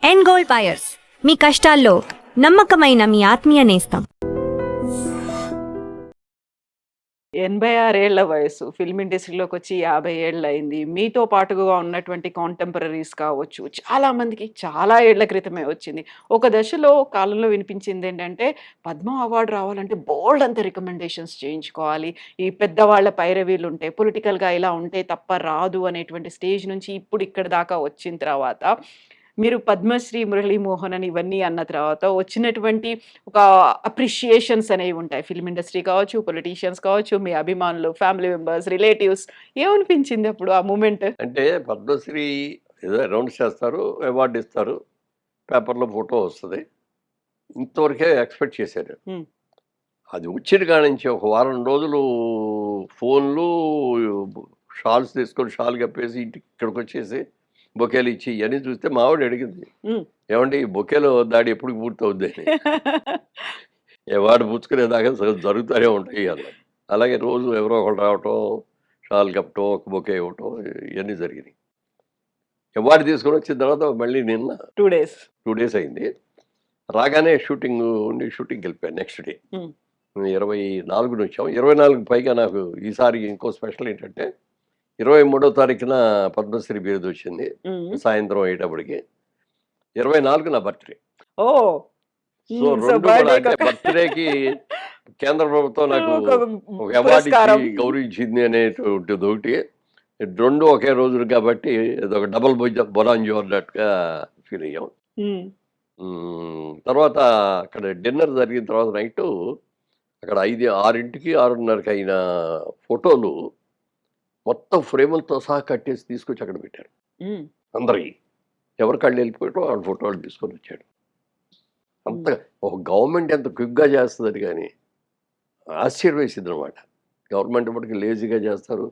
End gold buyers, మీ కష్టాల్లో నమ్మకమైన మీ ఆత్మీయ నేస్తం. 86 ఏళ్ల వయసు. ఫిల్మ్ ఇండస్ట్రీలోకి వచ్చి 50 ఏళ్ళు అయింది. మీతో పాటుగా ఉన్నటువంటి కాంటెంపరరీస్ కావచ్చు, చాలా మందికి చాలా ఏళ్ల క్రితమే వచ్చింది. ఒక దశలో కాలంలో వినిపించిందేంటంటే, పద్మ అవార్డ్ రావాలంటే బోలెడంత రికమెండేషన్స్ చేయించుకోవాలి. ఈ పెద్దవాళ్ళ పైరవీలుంటాయి. పొలిటికల్‌గా ఇలా ఉంటే తప్ప రాదు అనేటువంటి స్టేజ్ నుంచి ఇప్పుడు ఇక్కడి దాకా వచ్చిన తర్వాత, మీరు పద్మశ్రీ మురళీమోహన్ అని ఇవన్నీ అన్న తర్వాత వచ్చినటువంటి ఒక అప్రిషియేషన్స్ అనేవి ఉంటాయి. ఫిల్మ్ ఇండస్ట్రీ కావచ్చు, పొలిటీషియన్స్ కావచ్చు, మీ అభిమానులు, ఫ్యామిలీ మెంబర్స్, రిలేటివ్స్ ఏమనిపించింది అప్పుడు ఆ మూమెంట్? అంటే పద్మశ్రీ ఏదో అనౌన్స్ చేస్తారు, అవార్డు ఇస్తారు, పేపర్లో ఫోటో వస్తుంది. ఇంతవరకే ఎక్స్పెక్ట్ చేశారు. హ్మ్. అది వచ్చిన కాడ నుంచి ఒక వారం రోజులు ఫోన్లు, షాల్స్ తీసుకొని షాల్ కప్పేసి ఇంటికి ఇక్కడికి వచ్చేసి బొకేలు ఇచ్చి ఇవన్నీ చూస్తే మా ఆవిడ అడిగింది, హ్మ్. ఏమండి ఈ బొకేలో దాడి ఎప్పుడు పూర్తవుద్ది అని. అవార్డు పుచ్చుకునేదాకా జరుగుతూనే ఉంటాయి అన్నది. అలాగే రోజు ఎవరో ఒకరు రావటం, షాల్ కప్పటం, ఒక బొకే ఇవ్వటం, ఇవన్నీ జరిగినాయి. అవార్డు తీసుకొని వచ్చిన తర్వాత మళ్ళీ నిన్న 2 డేస్. 2 డేస్ అయింది. రాగానే షూటింగ్ ఉండి షూటింగ్కి వెళ్ళిపోయాను నెక్స్ట్ డే. హ్మ్. 24 వచ్చాం. 24 పైగా నాకు ఈసారి ఇంకో స్పెషల్ ఏంటంటే 23వ తారీఖున పద్మశ్రీ బిరుదు వచ్చింది హ్మ్. సాయంత్రం అయ్యేటప్పటికి. 24 నా బర్త్డే. ఓహ్! సో హ్మ్. సో 2 కూడా అంటే బర్త్‌డేకొక బర్త్డేకి కేంద్ర ప్రభుత్వం నాకు ఒక ఒక అవార్డు పురస్కారం. ఇచ్చి గౌరవించింది అనేటువంటిది ఒకటి. 2 ఒకే రోజులు కాబట్టి అదొక డబుల్ బొనాంజో అన్నట్టుగా ఫీల్ అయ్యాం. హ్మ్. తర్వాత అక్కడ డిన్నర్ జరిగిన తర్వాత నైటు అక్కడ 6కి 6:30కి అయిన ఫోటోలు మొత్తం ఫ్రేములతో సహా కట్టేసి తీసుకొచ్చి అక్కడ పెట్టారు. హ్మ్. అందరికి ఎవరి కళ్ళు వెళ్ళిపోయటం వాళ్ళ ఫోటోలు తీసుకొని వచ్చాడు. అంత హ్మ్. ఒక గవర్నమెంట్ ఎంత క్విక్గా చేస్తుందని కానీ ఆశ్చర్యం వేసింది అనమాట. గవర్నమెంట్ ఇప్పటికి లేజీగా చేస్తారు,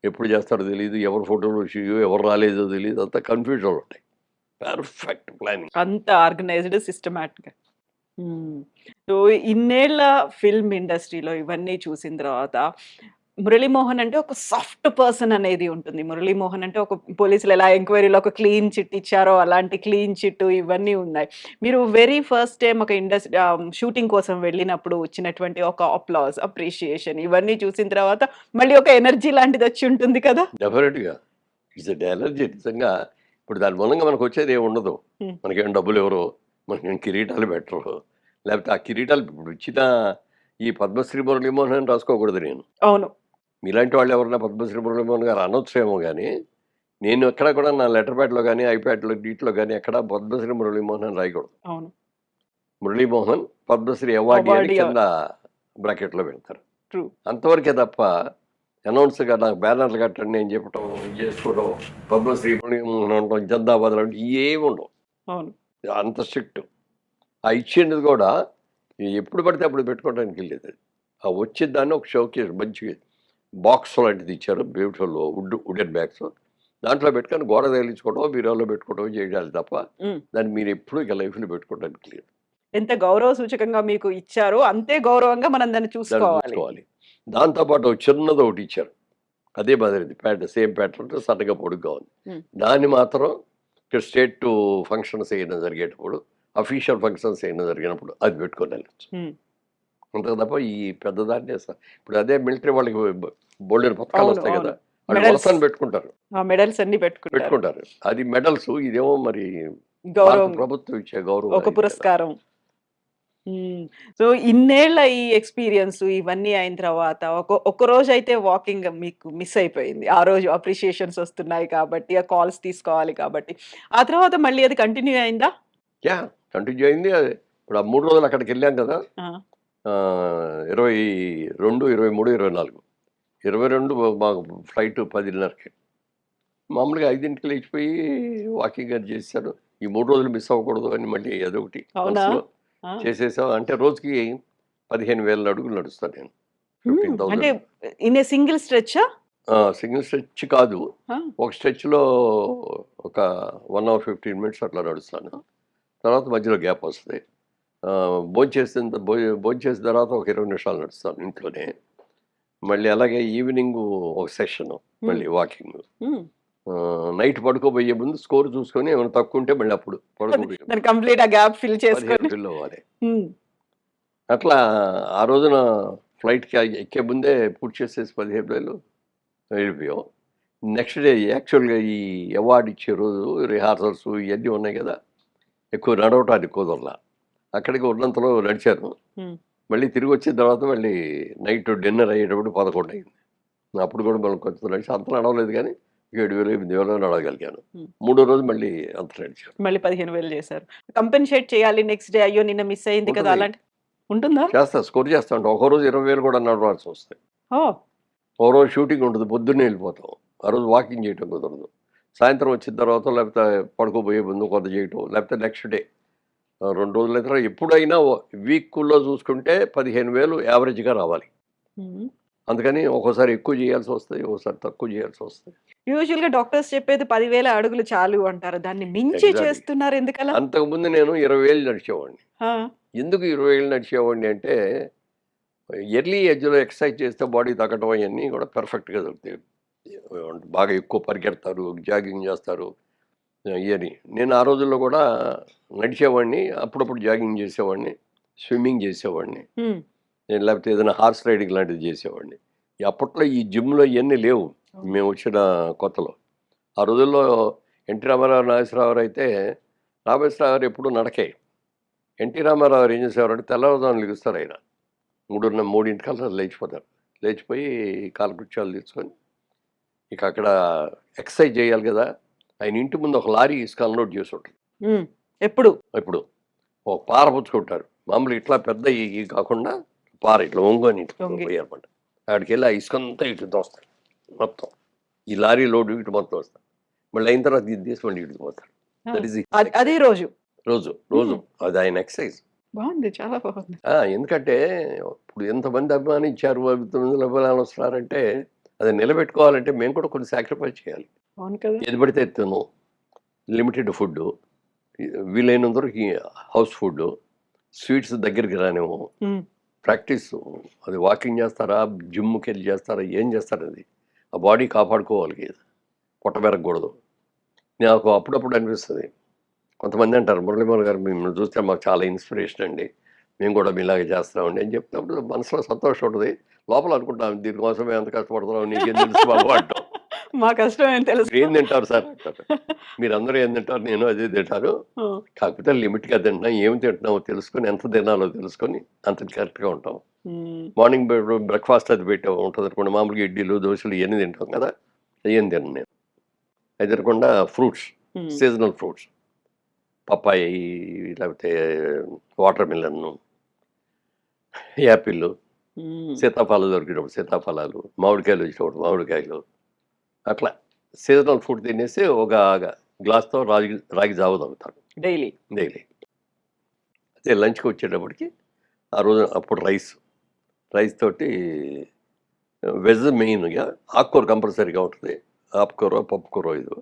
ఎప్పుడు చేస్తారో తెలియదు, ఎవరి ఫోటోలు వచ్చాయో ఎవరు రాలేదో తెలియదు, అంతా కన్ఫ్యూజన్లు ఉంటాయి. Perfect planning. అంత ఆర్గనైజ్డ్, సిస్టమాటిక్‌గా. హ్మ్. సో, ఇన్నేళ్ల ఫిల్మ్ ఇండస్ట్రీలో ఇవన్నీ చూసిన తర్వాత, మురళీమోహన్ అంటే ఒక సాఫ్ట్ పర్సన్ అనేది ఉంటుంది. మురళీమోహన్ అంటే ఒక పోలీసులు ఎలా ఎంక్వైరీలో ఒక క్లీన్ చిట్ ఇచ్చారో, అలాంటి క్లీన్ చిట్ ఇవన్నీ ఉన్నాయి. మీరు వెరీ ఫస్ట్ టైమ్ ఒక షూటింగ్ కోసం వెళ్ళినప్పుడు వచ్చినటువంటి ఒక అప్లాజ్, అప్రిషియేషన్ ఇవన్నీ చూసిన తర్వాత మళ్ళీ ఒక ఎనర్జీ లాంటిది వచ్చి ఉంటుంది కదా! డెఫినెట్గా ఇట్స్ ఎనర్జీ. నిజంగా ఇప్పుడు దాని మూలంగా మనకు వచ్చేది ఏమి ఉండదు. హ్మ్. మనకేం డబ్బులు ఎవరు, మనకేం కిరీటాలు పెట్టరు, లేకపోతే ఆ కిరీటాలు ఇప్పుడు ఇచ్చిన ఈ పద్మశ్రీ మురళీమోహన్ అని రాసుకోకూడదు నేను. అవును. మీలాంటి వాళ్ళు ఎవరన్నా పద్మశ్రీ మురళీమోహన్ గారు అనొచ్చేమో కానీ నేను ఎక్కడ కూడా నా లెటర్ ప్యాడ్లో కానీ ఐప్యాడ్లో వీటిలో కానీ ఎక్కడ పద్మశ్రీ మురళీమోహన్ అని రాయకూడదు. అవును. మురళీమోహన్ పద్మశ్రీ అవార్డీ అని అవార్డీ. కింద బ్రాకెట్లో పెడతారు. ట్రూ. అంతవరకే తప్ప అనౌన్స్గా నాకు బ్యానర్లు కట్టండి నేను చెప్పటం, ఇది చేసుకోవడం, పద్మశ్రీ మురళీమోహన్ అనడం, జందాబాద్ అంటే ఏమి ఉండవు. అవును. అంత స్ట్రిక్ట్. ఆ ఇచ్చింది కూడా ఎప్పుడు పడితే అప్పుడు పెట్టుకోవడానికి వెళ్ళేది. అది ఆ వచ్చే దాన్ని ఒక షోకేస్ మంచి బాక్స్ లాంటిది ఇచ్చారు, బ్యూటిఫుల్ వుడెన్ బ్యాగ్స్. దాంట్లో పెట్టుకొని గోడ తగిలించుకోవడం, బీరోలో పెట్టుకోవడం చేయాలి తప్ప హ్మ్. దాన్ని మీరు ఎప్పుడు ఇక లైఫ్లో పెట్టుకోవడానికి లేదు. ఎంత గౌరవ సూచకంగా మీకు ఇచ్చారో, అంతే గౌరవంగా మనం దాన్ని దాన్ని చూసుకోవాలి. చూసుకోవాలి. దాంతోపాటు ఒక చిన్నది ఒకటి ఇచ్చారు, అదే మాదిరిది ప్యాటర్న్, సేమ్ ప్యాటర్న్, సన్నగా పొడుగ్గా ఉంది. హ్మ్. దాన్ని మాత్రం ఇక్కడ స్టేట్ ఫంక్షన్స్ అయినా జరిగేటప్పుడు, అఫీషియల్ ఫంక్షన్స్ అయినా జరిగినప్పుడు అది పెట్టుకొని వెళ్ళచ్చు. హ్మ్. అంతే తప్ప ఈ పెద్దదాన్ని ఇప్పుడు అదే మిలిటరీ వాళ్ళకి బోల్డెన్ పథకాలు అవును. వస్తాయి అవును. కదా, వాళ్ళు మెడల్స్. వరసని పెట్టుకుంటారు. ఆ మెడల్స్ అన్నీ పెట్టుకుంటారు. పెట్టుకుంటారు అది మెడల్స్. ఇదేమో మరి భారత గౌరవం. ప్రభుత్వం ఇచ్చే గౌరవం ఒక ఇది కదా. పురస్కారం. హ్మ్. సో, ఇన్నేళ్ల ఈ ఎక్స్‌పీరియన్స్ ఇవన్నీ అయిన తర్వాత ఒక్కరోజైతే వాకింగ్ మీకు మిస్ అయిపోయింది. ఆ రోజు అప్రిషియేషన్స్ వస్తున్నాయి కాబట్టి, ఆ కాల్స్ తీసుకోవాలి కాబట్టి. ఆ తర్వాత మళ్ళీ అది కంటిన్యూ అయిందా? కంటిన్యూ అయింది. ఇప్పుడు ఆ 3 రోజులు అక్కడికి వెళ్ళాం కదా. ఆ! 22, 23, 24. 22 మాకు ఫ్లైట్ 10:30కి. మామూలుగా 5కి లేచిపోయి వాకింగ్ అది చేశాను. ఈ 3 రోజులు మిస్ అవ్వకూడదు అని మళ్ళీ అదొకటి అవునా? మనసులో ఆ! చేసేసాం. అంటే రోజుకి 15,000 అడుగులు నడుస్తాను నేను. హ్మ్. అంటే 15,000. ఇన్ ఏ సింగిల్ స్ట్రెచ్చా? సింగిల్ స్ట్రెచ్ కాదు. ఆ! ఒక స్ట్రెచ్‌లో ఒక 1 అవర్ 15 మినిట్స్ అట్లా నడుస్తాను. తర్వాత మధ్యలో గ్యాప్ వస్తది. భోంచేసిన తర్వాత ఒక 20 నిమిషాలు నడుస్తాను ఇంట్లోనే. మళ్ళీ అలాగే ఈవినింగు ఒక సెషను హ్మ్. మళ్ళీ వాకింగు. హ్మ్. నైట్ పడుకోబోయే ముందు స్కోర్ చూసుకొని ఏమైనా తక్కువ ఉంటే మళ్ళీ అప్పుడు పడుకోబోయే దాన్ని కంప్లీట్ ఆ గ్యాప్ ఫిల్ 15 చేసుకొని ఫిల్ అవ్వాలి. ఉమ్, అట్లా ఆ రోజున ఫ్లైట్‌కి ఎక్కే ముందే పూర్తి చేసేసి 15,000 వెళ్ళిపోయాం. నెక్స్ట్ డే యాక్చువల్‌గా ఈ అవార్డ్ ఇచ్చే రోజు రిహార్సల్స్ ఇయన్నీ ఉన్నాయి కదా! ఎక్కువ నడవటానికి కుదరలా. అక్కడికి ఉన్నంతలో నడిచాను. ఉమ్. మళ్ళీ తిరిగొచ్చిన తర్వాత మళ్ళీ నైట్ డిన్నర్ అయ్యేటప్పుడు 11 అయింది. అప్పుడు కూడా మనం కొంచెం నడిచి అంత నడవలేదు కానీ 7,000, 8,000 నడవగలిగాను. ఉమ్. మూడో రోజు మళ్ళీ అంత నడిచాను. మళ్ళీ 15,000 చేశారు. కంపెన్సేట్ చేయాలి నెక్స్ట్ డే, అయ్యో నిన్న మిస్ అయింది కదా, ఉంటుంది. అలాంటి ఉంటుందా? చేస్తా, స్కోర్ చేస్తా ఉంటాం. ఒక రోజు 20,000 కూడా నడవాల్సి వస్తాయి. ఓ ఓ రోజు షూటింగ్ ఉంటుంది, పొద్దున్నే వెళ్ళిపోతాం. ఆ రోజు వాకింగ్ చేయటం కుదరదు. సాయంత్రం వచ్చిన తర్వాత లేకపోతే పడుకోబోయే ముందు కొంత చేయటం, లేకపోతే నెక్స్ట్ డే 2 రోజుల తర్వాత ఎప్పుడైనా వీక్లో చూసుకుంటే 15,000 యావరేజ్గా రావాలి. ఉమ్. అందుకని ఒక్కోసారి ఎక్కువ చేయాల్సి వస్తాయి, ఒకసారి తక్కువ చేయాల్సి వస్తాయి. యూజువల్ గా డాక్టర్స్ చెప్పేది 10,000 అడుగులు చాలు అంటారు. దాన్ని మించి Exactly. చేస్తున్నారు ఎందుకలా? అంతకుముందు నేను 20,000 నడిచేవాడిని. ఆ, ఎందుకు 20,000 నడిచేవాడిని అంటే ఎర్లీ ఏజ్లో ఎక్సర్సైజ్ చేస్తే బాడీ తగ్గడం అవన్నీ కూడా పర్ఫెక్ట్గా దొరుకుతాయి. బాగా ఎక్కువ పరిగెడతారు, జాగింగ్ చేస్తారు ఇవన్నీ. నేను ఆ రోజుల్లో కూడా నడిచేవాడిని, అప్పుడప్పుడు జాగింగ్ చేసేవాడిని, స్విమ్మింగ్ చేసేవాడిని, ఉమ్, లేకపోతే ఏదైనా హార్స్ రైడింగ్ లాంటిది చేసేవాడిని. అప్పట్లో ఈ జిమ్లో ఇవన్నీ లేవు మేము వచ్చిన కొత్తలో. ఆ రోజుల్లో ఎన్టీ రామారావు, నాగేశ్వరరావు అయితే నాగేశ్వరరావు గారు ఎప్పుడు నడకే. ఎన్టీ రామారావు గారు ఏం చేసేవారంటే తెల్లవారుజామున లెగుస్తారు ఆయన. 3:30 లేచిపోతారు. లేచిపోయి కాలకృత్యాలు తీసుకొని ఇక అక్కడ ఎక్సర్సైజ్ చేయాలి కదా, ఆయన ఇంటి ముందు ఒక లారీ ఇసుక అన్లోడ్ చేసి ఉంటుంది. ఉమ్. ఎప్పుడు ఇప్పుడు ఒక పార పుచ్చుకుంటారు, మామూలు ఇట్లా పెద్ద ఈ కాకుండా పార ఇట్లా ఒంగోని వంగి. పోయారన్నమాట. అక్కడికి వెళ్ళి ఆ ఇసుక అంతా ఇటు తోస్తారు మొత్తం. ఈ లారీ లోడ్ ఇటు మొత్తం వస్తారు. మళ్ళీ అయిన తర్వాత ఇది తీసుకొని ఇటు పోతారు. దట్ ఈస్ అదే రోజు రోజు రోజు అది ఆయన ఎక్సర్సైజ్. బాగుంది, చాలా బాగుంది. ఎందుకంటే ఇప్పుడు ఎంతమంది అభిమానించారు, అభిమానులు వస్తున్నారంటే అది నిలబెట్టుకోవాలంటే మేము కూడా కొన్ని సాక్రిఫైస్ చేయాలి. అవును కదా. ఏది పడితే ఎత్తాను, లిమిటెడ్ ఫుడ్, వీలైనంత వరకు హౌస్ ఫుడ్, స్వీట్స్ దగ్గరికి రానేమో, ఉమ్, ప్రాక్టీస్. అది వాకింగ్ చేస్తారా, జిమ్కి వెళ్ళి చేస్తారా, ఏం చేస్తారు, అది ఆ బాడీ కాపాడుకోవాలి, పొట్ట పెరగకూడదు. నాకు అప్పుడప్పుడు అనిపిస్తుంది, కొంతమంది అంటారు మురళీమోహన్ గారు మిమ్మల్ని చూస్తే మాకు చాలా ఇన్స్పిరేషన్ అండి, మేము కూడా మీలాగే చేస్తామండి అని చెప్పినప్పుడు మనసులో సంతోషం ఉంటుంది. లోపల అనుకుంటాం దీనికోసమే ఎంత కష్టపడుతున్నాం, నీకేం తెలుసు బాబు అంటాం. మా కష్టం ఏం తెలుసు. మీరు ఏం తింటారు సార్ అంటారు. మీరందరూ ఏం తింటారు, నేను అదే తింటాను, కాకపోతే లిమిట్గా తింటున్నాం, ఏమి తింటున్నామో తెలుసుకొని ఎంత తినాలో తెలుసుకొని అంత కరెక్ట్గా ఉంటాం. మార్నింగ్ బ్రేక్ఫాస్ట్ అది పెట్టే ఉంటుంది అనుకోండి, మామూలుగా ఇడ్లీలు దోశలు ఇవన్నీ తింటాం కదా, ఏం తిన్నాను నేను. అది తినకుండా ఫ్రూట్స్, సీజనల్ ఫ్రూట్స్, పప్పాయి, లేకపోతే వాటర్ మిలన్, యాపిల్, సీతాఫలాలు దొరికినప్పుడు సీతాఫలాలు, మామిడికాయలు వచ్చినప్పుడు మామిడికాయలు, అట్లా సీజనల్ ఫుడ్ తినేసి ఒక గ్లాస్తో రాగి జావ తాగుతాను డైలీ. అదే లంచ్కి వచ్చేటప్పటికి ఆ రోజు అప్పుడు రైస్ తోటి వెజ్ మెయిన్గా ఆకుకూర కంపల్సరీగా ఉంటుంది, ఆకుకూర పప్పుకూర ఇది.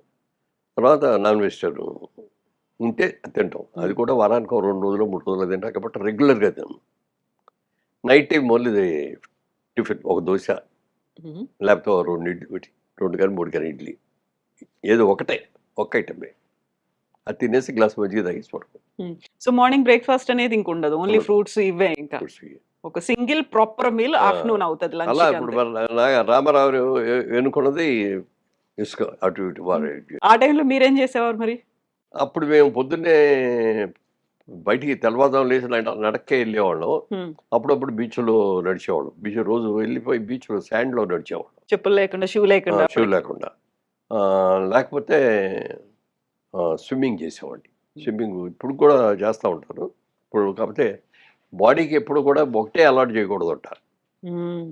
తర్వాత నాన్ వెజిటేరియన్ ఉంటే తింటాం, అది కూడా వారానికి 2 రోజులు 3 రోజులు తింటాం కాబట్టి రెగ్యులర్గా తిన్నాం. నైట్ టైం ఓన్లీ టిఫిన్, ఒక దోశ లేకపోతే 2 ఇడ్లీ, 2 కానీ 3 కానీ ఇడ్లీ, ఏదో ఒక్క ఐటమే, అది తినేసి గ్లాస్ మజ్జిగ తాగేసి పడుకో. సో మార్నింగ్ బ్రేక్ఫాస్ట్ అనేది ఇంక ఉండదు, ఓన్లీ ఫ్రూట్స్ ఇవే. ఇంకా ఒక సింగిల్ ప్రాపర్ మీల్ ఆఫ్టర్నూన్ అవుతుంది లంచ్. అలా ఇప్పుడు రామారావు ఎన్నుకున్నది ఇసుక అటు ఇటు వారు. ఆ టైంలో మీరేం చేసేవారు మరి? అప్పుడు మేము పొద్దున్నే బయటికి తెల్లవారుజాము లేచి నడక్కే వెళ్ళేవాళ్ళం. అప్పుడప్పుడు బీచ్లో నడిచేవాళ్ళం. బీచ్ రోజు వెళ్ళిపోయి బీచ్లో శాండ్లో నడిచేవాళ్ళం, చెప్పులు లేకుండా, షూ లేకుండా. షూ లేకుండా. లేకపోతే స్విమ్మింగ్ చేసేవాడిని. స్విమ్మింగ్ ఇప్పుడు కూడా చేస్తూ ఉంటాను. ఇప్పుడు కాకపోతే బాడీకి ఎప్పుడు కూడా ఒకటే అలవాటు చేయకూడదు అంట.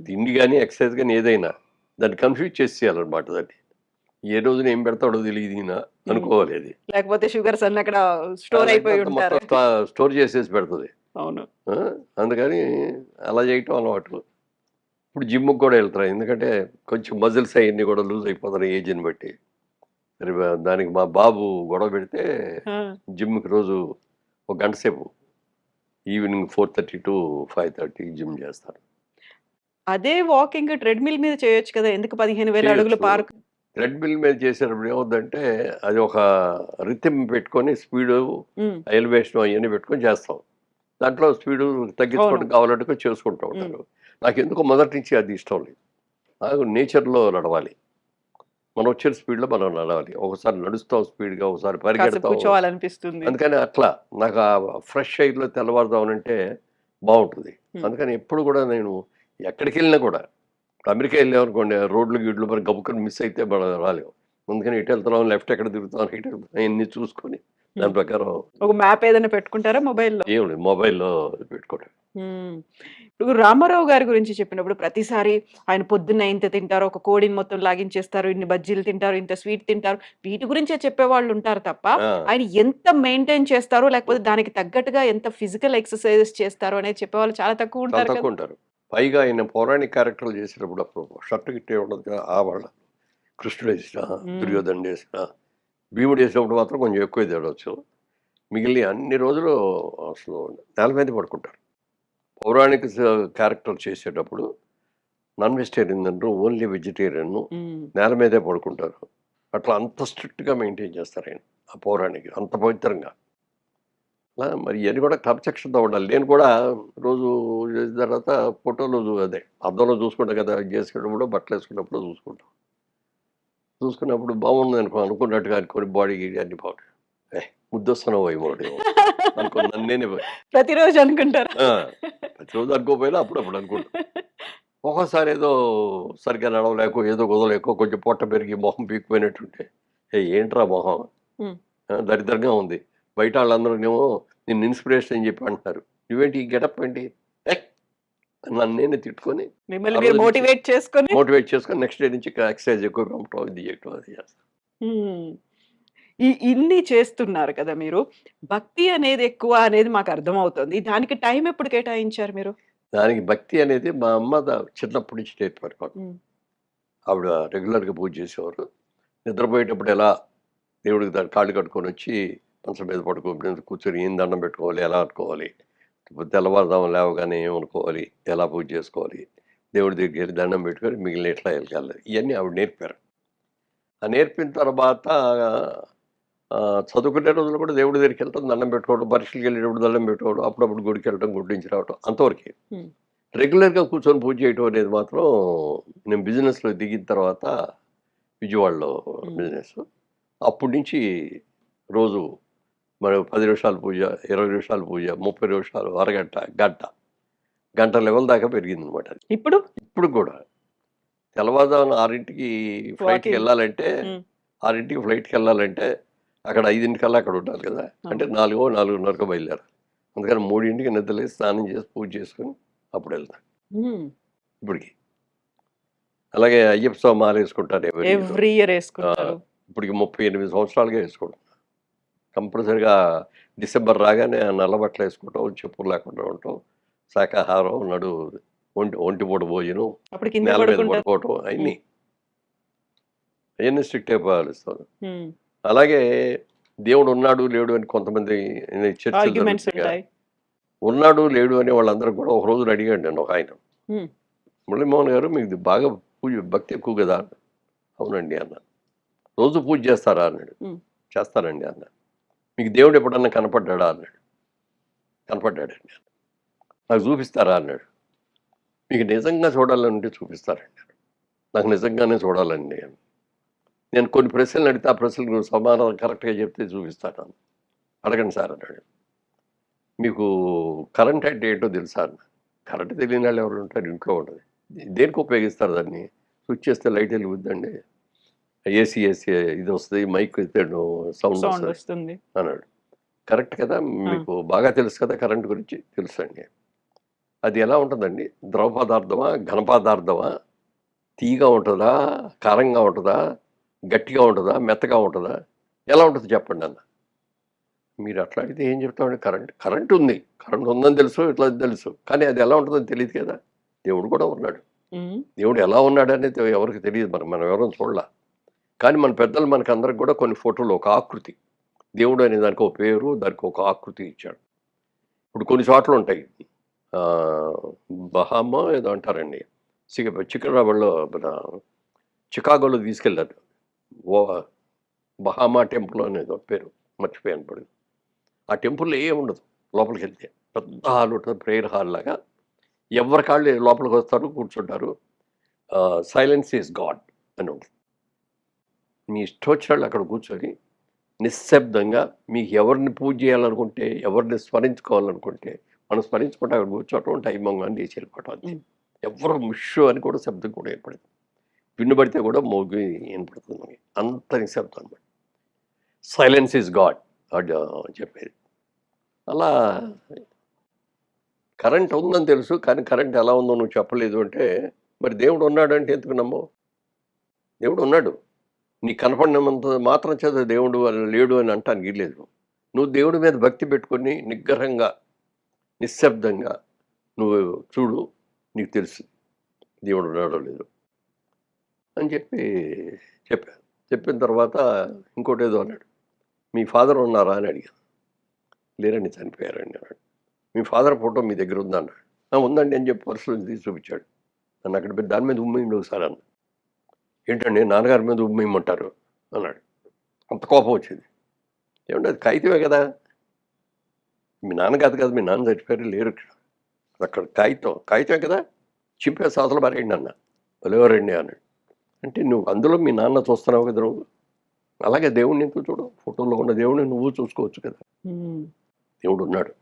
తిండి కానీ ఎక్సర్సైజ్ కానీ ఏదైనా దాన్ని కన్ఫ్యూజ్ చేసేయాలన్నమాట. దాన్ని ఏ రోజున ఏం పెడతాడో తెలియదు ఈయన అనుకోవాలి, అది లేకపోతే షుగర్స్ అన్ని అక్కడ స్టోర్ అయిపోయి ఉంటారు, మొత్తం స్టోర్ చేసేసి పెడుతుంది. అవును. అందుకని అలా చేయటం అలవాటు. ఇప్పుడు జిమ్కి కూడా వెళ్తారు, ఎందుకంటే కొంచెం మజిల్స్ అవన్నీ కూడా లూజ్ అయిపోతాయి ఏజ్ని బట్టి. మరి దానికి మా బాబు గొడవ పెడితే జిమ్కి రోజు 1 గంట సేపు ఈవినింగ్ 4:30 to 5:30 జిమ్ చేస్తారు. అదే వాకింగ్ ట్రెడ్మిల్ మీద చేయొచ్చు కదా, ఎందుకు 15,000 అడుగులు పార్క్? థ్రెడ్‌మిల్ మీద చేసేటప్పుడు ఏమవుద్దంటే, అది ఒక రిథమ్ పెట్టుకొని స్పీడు, హ్మ్. ఎలివేషన్ అయన్నీ పెట్టుకొని చేస్తాం. దాంట్లో స్పీడు తగ్గించుకోవడం అవును. కావాలంటే చేసుకుంటూ ఉంటారు. నాకెందుకో మొదటి నుంచి అది ఇష్టం లేదు. నాకు నేచర్‌లో నడవాలి. మనం వచ్చిన స్పీడ్‌లో మనం నడవాలి. ఒకసారి నడుస్తాం స్పీడ్‌గా, ఒకసారి కాసేపు పరిగెడతాం. కూర్చోవాలనిపిస్తుంది. అందుకని అట్లా నాకు ఆ ఫ్రెష్ ఎయిర్‌లో తెల్లవారుజామునంటే బావుంటది. హ్మ్. అందుకని ఎప్పుడు కూడా నేను ఎక్కడికెళ్ళినా కూడా అమెరికా వెళ్ళామనుకోండి, రోడ్లు, గీడ్లు మరి గబుక్కన మిస్ అయితే మనం రాలేము. అందుకని ఎటు వెళ్తున్నాం, లెఫ్ట్ ఎక్కడ తిరుగుతున్నాం, రైట్ వెళ్తున్నాం ఇయన్నీ చూసుకొని హ్మ్. దాని ప్రకారం ఒక మ్యాప్ ఏదైనా పెట్టుకుంటారా మొబైల్‌లో? ఏం లేదు మొబైల్‌లో పెట్టుకోవడం. హ్మ్. ఇప్పుడు రామారావు గారి గురించి చెప్పినప్పుడు ప్రతిసారి ఆయన పొద్దున్న ఇంత తింటారు, ఒక కోడిని మొత్తం లాగించేస్తారు, ఇన్ని బజ్జీలు తింటారు, ఇంత స్వీట్ తింటారు. వీటి గురించే చెప్పేవాళ్ళుంటారు తప్ప, ఆ! ఆయన ఎంత మెయింటైన్ చేస్తారో, లేకపోతే దానికి తగ్గట్టుగా ఎంత ఫిజికల్ ఎక్సర్‌సైజెస్ చేస్తారో అనేది చెప్పేవాళ్ళు చాలా చాలా తక్కువుంటారు కదా! తక్కువ ఉంటారు. పైగా ఆయన పౌరాణిక క్యారెక్టర్‌లు చేసేటప్పుడు అప్పుడు షర్ట్ గిట్ట ఉండదు కదా! వాళ్ళ కృష్ణుడేసినా, హ్మ్. దుర్యోధనుడేసినా, భీముడేసినప్పుడు మాత్రం కొంచెం ఎక్కువే తేడొచ్చు. మిగిలిన అన్ని రోజులు అసలు నేల మీదే పడుకుంటారు. పౌరాణిక క్యారెక్టర్ చేసేటప్పుడు నాన్ వెజిటేరియన్ తినరు. Only vegetarian. హ్మ్. నేల మీదే పడుకుంటారు. అట్లా అంత స్ట్రిక్ట్‌గా మెయింటైన్ చేస్తారాయన. ఆ పౌరాణిక అంత పవిత్రంగా. మరి ఇయన్నీ కూడా క్రమశిక్షణతో ఉండాలి. నేను కూడా రోజు చేసిన తర్వాత ఫోటోలు అదే అద్దంలో చూసుకుంటాం కదా! ఇది చేసుకునేటప్పుడు బట్టలేసుకున్నప్పుడు చూసుకుంటాం. చూసుకున్నప్పుడు బాగుందనుకో అనుకున్నట్టుగా అనుకోని బాడీ గీడీ అన్నీ బాగుంటాయి. ముద్దొస్తున్నావోయ్ మోడేమో అనుకోని నన్ను నేనే ప్రతిరోజు అనుకుంటారా? ఆ! ప్రతిరోజు అనుకోకపోయినా అప్పుడప్పుడు అనుకుంటా. ఒక్కోసారి ఏదో సరిగ్గా నడవలేకో, ఏదో కుదరలేకో కొంచెం పొట్ట పెరిగి మొహం పీకిపోయినట్టుంటే, ఏంట్రా మొహం హ్మ్. దరిద్రంగా ఉంది. బయట ఆళ్ళందరూనేమో నిన్ను ఇన్‌స్పిరేషన్ అని చెప్పి అంటున్నారు. నువ్వేంటి ఈ గెటప్ ఏంటి? ఏయ్! నన్ను నేనే తిట్టుకొని, మిమ్మల్ని ఆ మీరు రోజు నుంచి మోటివేట్ చేసుకొని మోటివేట్ చేసుకొని నెక్స్ట్ డే నుంచి ఎక్సర్‌సైజ్ ఎక్కువగా ఉండటం, ఇది చేయటం అది చేస్తా. హ్మ్. ఇన్ని చేస్తున్నారు కదా మీరు. భక్తి అనేది ఎక్కువ అనేది మాకర్థమవుతుంది. దానికి టైం ఎప్పుడు కేటాయించారు మీరు? దానికి భక్తి అనేది మా అమ్మ చిన్నప్పటి నుంచి నేర్పారు మాకు. హ్మ్. ఆవిడ రెగ్యులర్‌గా పూజ చేసేవారు. నిద్రపోయేటప్పుడు ఎలా దేవుడికి కాళ్ళు కట్టుకొనొచ్చి మంచం మీద కూర్చొని ఏం దండం పెట్టుకోవాలి, ఎలా అనుకోవాలి, తెల్లవారుజామున లేవగానే ఏమనుకోవాలి, ఎలా పూజ చేసుకోవాలి, దేవుడి దగ్గరికెళ్ళి దండం పెట్టుకొని మిగిలిన ఎట్లా ఎళ్ళాలి, ఇయన్నీ ఆవిడ నేర్పారు. ఆ నేర్పిన తర్వాత చదువుకునే రోజుల్లో కూడా దేవుడి దగ్గరికెళ్ళటం, దండం పెట్టుకోవడం, పరీక్షలకెళ్ళేటప్పుడు దండం పెట్టుకోవడం, అప్పుడప్పుడు గుడికెళ్ళటం, గుడి నుంచి రావటం అంతవరకే. హ్మ్. రెగ్యులర్‌గా కూర్చొని పూజ చేయటం అనేది మాత్రం నేను బిజినెస్‌లో దిగిన తర్వాత విజయవాడలో హ్మ్. బిజినెస్. అప్పటి నుంచి రోజు మరి 10 నిమిషాలు పూజ, 20 నిమిషాలు పూజ, 30 నిమిషాలు, అరగంట, గంట, గంట లెవెల్ దాకా పెరిగిందనమాట అది. ఇప్పుడు ఇప్పుడు కూడా తెల్లవారుజామున 6కి వాకింగ్. ఫ్లైట్‌కెళ్ళాలంటే హ్మ్. 6కి ఫ్లైట్‌కెళ్ళాలంటే అక్కడ 5కల్లా అక్కడ ఉండాలి కదా! అంటే అవును. 4, 4:30కో బయలుదేరాలి. అందుకని 3కి నిద్రలేసి స్నానం చేసి పూజ చేసుకొని అప్పుడెళ్తా హ్మ్. ఇప్పటికి. అలాగే అయ్యప్ప స్వామి మాలేసుకుంటాను ఎవ్రీ ఇయర్. ఎవ్రీ ఇయర్ ఆ! యేసుకుంటారు. ఇప్పటికి 38 సంవత్సరాలుగా వేసుకుంటున్నా. కంపల్సరీగా డిసెంబర్ రాగానే ఆ నల్ల బట్టలేసుకోవటం, చెప్పులు లేకుండా ఉండటం, శాకాహారం, ఒంటిపూట భోజనం, అప్పుడు కిందే నేల మీద పడుకుంటారు. పడుకోవటం హ్మ్. అయన్నీ స్ట్రిక్ట్‌గా పాటిస్తాను. హ్మ్. అలాగే దేవుడు ఉన్నాడు, లేడు అని కొంతమంది చర్చలు ఆర్గ్యుమెంట్స్ జరుగుతాయిగా. ఉంటాయి. ఉన్నాడు, లేడు అనే వాళ్ళందరూ కూడా ఒక రోజున అడిగాడు నన్ను ఒకాయన. హ్మ్. "మురళీమోహన్ గారు మీకు బాగా భక్తి ఎక్కువ కదా?" "అవునండి" అన్నాను. "రోజు పూజ చేస్తారా?" అన్నాడు. హ్మ్. "చేస్తానండి" అన్నాను. "మీకు దేవుడు ఎప్పుడన్నా కనపడ్డాడా?" అన్నాడు. "కనపడ్డాడండి." "నాకు చూపిస్తారా?" అన్నాడు. "మీకు నిజంగా చూడాలనుంటే చూపిస్తానండి." "నాకు నిజంగానే చూడాలండి" అని. నేను కొన్ని ప్రశ్నలు అడిగితే ఆ ప్రశ్నలకు నువ్వు సమాధానం కరెక్ట్‌గా చెప్తే చూపిస్తాను. "అడగండి సార్" అన్నాడు. "మీకు కరెంట్ అంటే ఏంటో తెలుసా?" అన్నా. "కరెంట్ తెలియని వాళ్ళు ఎవరు ఉంటారు? ఇంట్లో ఉండదు." "దేనికి ఉపయోగిస్తారు దాన్ని?" "స్విచ్ చేస్తే లైట్ ఎలుగుద్దండి. ఏసీ ఇదొస్తది. మైక్ ఎత్తాడు సౌండ్ సౌండ్ వస్తది" వస్తుంది. అన్నాడు. "కరెక్ట్ కదా! ఆ! మీకు బాగా తెలుసు కదా కరెంట్ గురించి?" "తెలుసండి." "అది ఎలా ఉంటదండి? ద్రవ పదార్థమా? ఘన పదార్థమా? తియ్యగా ఉంటదా? కారంగా ఉంటదా? గట్టిగా ఉంటదా? మెత్తగా ఉంటదా? ఎలా ఉంటది చెప్పండి" అన్నా. "మీరు అట్లా అడిగితే ఏం చెప్తామండి కరెంట్ ఉంది. కరెంట్ ఉందని తెలుసు. ఇట్లా తెలుసు. కానీ అది ఎలా ఉంటదో తెలీదు కదా! దేవుడు కూడా ఉన్నాడు. హ్మ్. దేవుడు ఎలా ఉన్నాడనేది ఎవరికీ తెలీదు. మనం ఎవరం చూడలా. కానీ మన పెద్దలు మనకందరికి కూడా కొన్ని ఫోటోలు ఒక ఆకృతి. దేవుడు అనే దానికి ఒక పేరు, దానికి ఒక ఆకృతి ఇచ్చాడు. ఇప్పుడు కొన్ని చోట్లుంటాయి. ఆహ్, బహామా ఏదో అంటారండి. చికెన్ రాబడిలో మన చికాగోలో తీసుకెళ్లారు. ఓ బహామా టెంపుల్ అనేది ఒక పేరు, మర్చిపోయాను ఇప్పుడు. ఆ టెంపుల్లో ఏం ఉండదు. లోపలికి వెళ్తే పెద్ద హాల్ ఉంటుంది, ప్రేయర్ హాల్ లాగా. ఎవరి కాళ్ళు లోపలికి వస్తారు, కూర్చుంటారు. సైలెన్స్ ఈజ్ గాడ్ అని ఉంటుంది. మీ ఇష్టం వచ్చిన అక్కడ కూర్చొని నిశ్శబ్దంగా మీకు ఎవరిని పూజ చేయాలనుకుంటే, ఎవరిని స్మరించుకోవాలనుకుంటే మనం స్మరించుకుంటే అక్కడ కూర్చోవటం, టైం అని తీసి వెళ్ళిపోవటం అంతే. ఎవరు ముష్షు అని కూడా శబ్దం కూడా ఏర్పడదు. పిన్ను పడితే కూడా మోగి వినపడుతుంది మనకి. అంత నిశ్శబ్దం అనమాట. సైలెన్స్ ఈజ్ గాడ్ అది చెప్పేది. అలా కరెంట్ ఉందని తెలుసు, కానీ కరెంట్ ఎలా ఉందో నువ్వు చెప్పలేదు అంటే, మరి దేవుడు ఉన్నాడంటే ఎందుకు నమ్మవు? దేవుడు ఉన్నాడు. నీకు కనపడినంత మాత్రం చేత దేవుడు లేడు అని అంటానికి లేదు. నువ్వు దేవుడి మీద భక్తి పెట్టుకొని నిగ్రహంగా, నిశ్శబ్దంగా నువ్వు చూడు, నీకు తెలుసు దేవుడు ఉన్నాడో లేదో అని చెప్పాను. చెప్పిన తర్వాత ఇంకోటి ఏదో అన్నాడు, మీ ఫాదర్ ఉన్నారా అని అడిగాను. లేరండి, చనిపోయారండి అన్నాడు. మీ ఫాదర్ ఫోటో మీ దగ్గర ఉందా అన్నాడు. ఉందండి అని చెప్పి పర్సులో తీసి చూపించాడు. నన్ను అక్కడ పెట్టి దాని మీద ఉమ్మేయండి ఒకసారి అన్న. ఏంటండి నాన్నగారి మీద ఉమ్మేయమంటారు అన్నాడు. అంత కోపం వచ్చింది. ఏమంటే అది కాగితమే కదా, మీ నాన్న కాదు కదా, మీ నాన్న చచ్చిపోయారు లేరు ఇక్కడ, అక్కడ కాగితమే కదా, చింపే సాతలు పారేయండి అన్న. ఎవరండి అన్నాడు. అంటే నువ్వు అందులో మీ నాన్న చూస్తున్నావు కదా నువ్వు, అలాగే దేవుడిని ఎందుకు చూడు, ఫోటోలో ఉన్న దేవుడిని నువ్వు చూసుకోవచ్చు కదా. దేవుడు ఉన్నాడు.